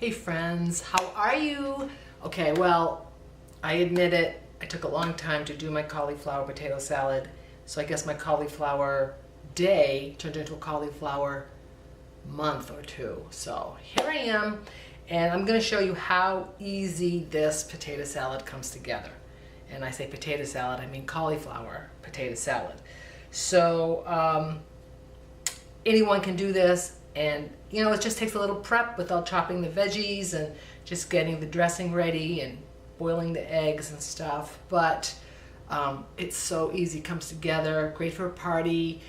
Hey friends, how are you? Okay, well, I admit it, I took a long time to do my cauliflower potato salad, so I guess my cauliflower day turned into a cauliflower month or two. So here I am, and I'm going to show you how easy this potato salad comes together. And I say potato salad, I mean cauliflower potato salad. So anyone can do this, and you know, it just takes a little prep without chopping the veggies and just getting the dressing ready and boiling the eggs and stuff. But it's so easy, comes together, great for a party,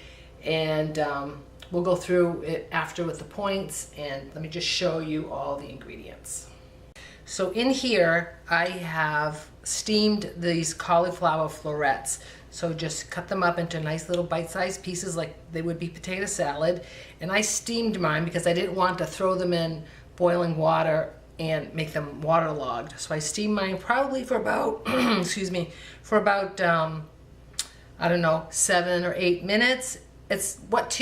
and we'll go through it after with the points, and let me just show you all the ingredients. So in here I have steamed these cauliflower florets. So just cut them up into nice little bite-sized pieces like they would be potato salad. And I steamed mine because I didn't want to throw them in boiling water and make them waterlogged. So I steamed mine probably for about, excuse me, for about, I don't know, 7 or 8 minutes. It's what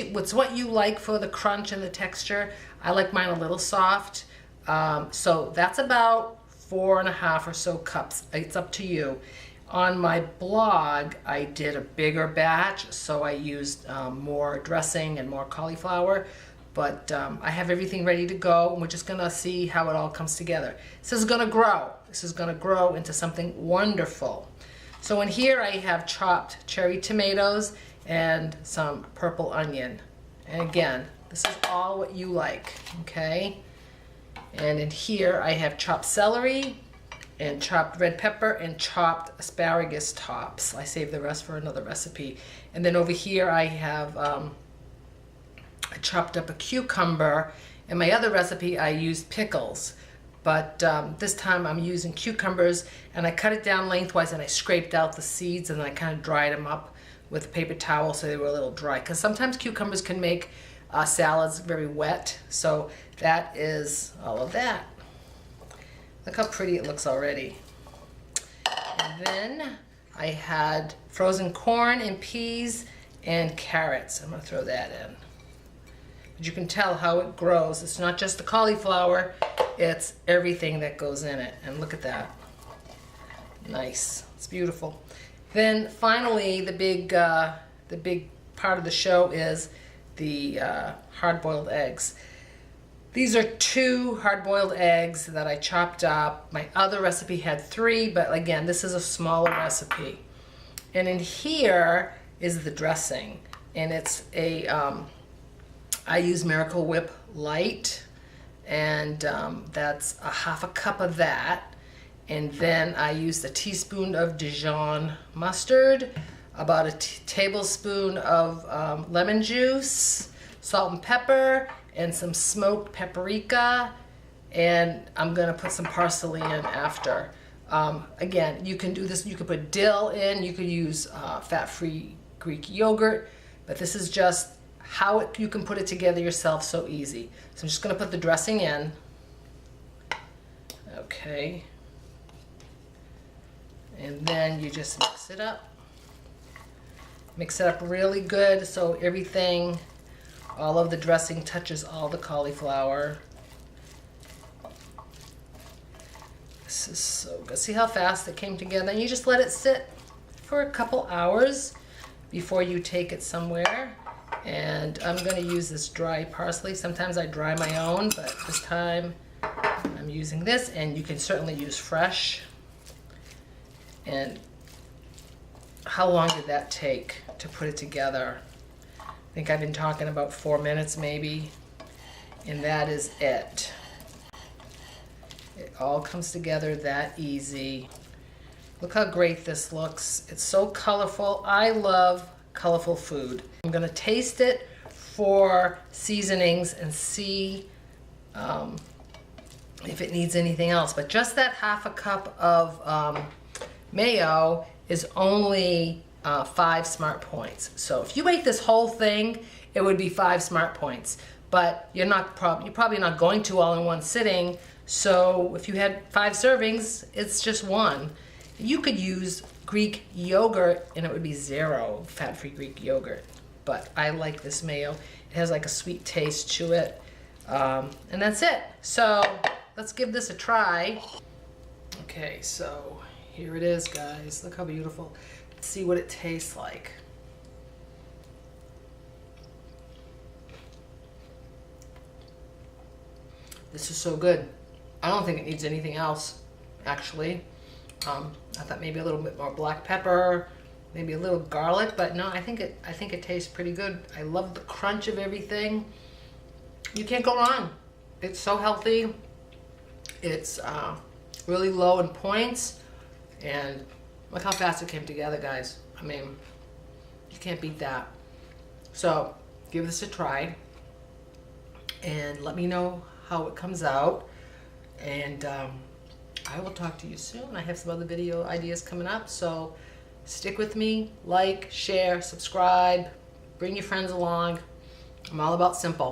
you like for the crunch and the texture. I like mine a little soft. So that's about 4.5 or so cups. It's up to you. On my blog, I did a bigger batch, so I used more dressing and more cauliflower, but I have everything ready to go, and we're just gonna see how it all comes together. This is gonna grow. This is gonna grow into something wonderful. So in here I have chopped cherry tomatoes and some purple onion. And again, this is all what you like, okay? And in here I have chopped celery and chopped red pepper and chopped asparagus tops. I saved the rest for another recipe. And then over here I have I chopped up a cucumber. In my other recipe I used pickles, but this time I'm using cucumbers, and I cut it down lengthwise and I scraped out the seeds, and I kind of dried them up with a paper towel so they were a little dry, because sometimes cucumbers can make salads very wet. So that is all of that. Look how pretty it looks already. And then I had frozen corn and peas and carrots. I'm gonna throw that in. But you can tell how it grows. It's not just the cauliflower, it's everything that goes in it. And look at that. Nice, it's beautiful. Then finally, the big part of the show is the hard-boiled eggs. These are 2 hard-boiled eggs that I chopped up. My other recipe had 3, but again, this is a smaller recipe. And in here is the dressing, and it's a, I use Miracle Whip Light, and that's a 1/2 cup of that. And then I used a teaspoon of Dijon mustard, about a tablespoon of lemon juice, salt and pepper, and some smoked paprika, and I'm gonna put some parsley in after. Again, you can do this, you could put dill in, you could use fat-free Greek yogurt, but this is just how you can put it together yourself, so easy. So I'm just gonna put the dressing in. Okay. And then you just mix it up. Mix it up really good so everything, all of the dressing touches all the cauliflower. This is so good. See how fast it came together? And you just let it sit for a couple hours before you take it somewhere. And I'm going to use this dry parsley. Sometimes I dry my own, but this time I'm using this, and you can certainly use fresh. And how long did that take to put it together? I think I've been talking about 4 minutes maybe, and that is it. It all comes together that easy. Look how great this looks. It's so colorful. I love colorful food. I'm gonna taste it for seasonings and see if it needs anything else. But just that 1/2 cup of mayo is only 5 Smartpoints. So if you ate this whole thing, it would be 5 Smartpoints. But you're probably not going to all in one sitting. So if you had 5 servings, it's just 1. You could use Greek yogurt, and it would be 0 fat-free Greek yogurt. But I like this mayo. It has like a sweet taste to it. And that's it. So let's give this a try. Okay, so here it is, guys. Look how beautiful. Let's see what it tastes like. This is so good. I don't think it needs anything else, actually. I thought maybe a little bit more black pepper, maybe a little garlic, but no, I think it tastes pretty good. I love the crunch of everything. You can't go wrong. It's so healthy. It's really low in points, and look how fast it came together, guys. I mean, you can't beat that. So give this a try, and let me know how it comes out, and I will talk to you soon. I have some other video ideas coming up, so stick with me. Like, share, subscribe, bring your friends along. I'm all about simple.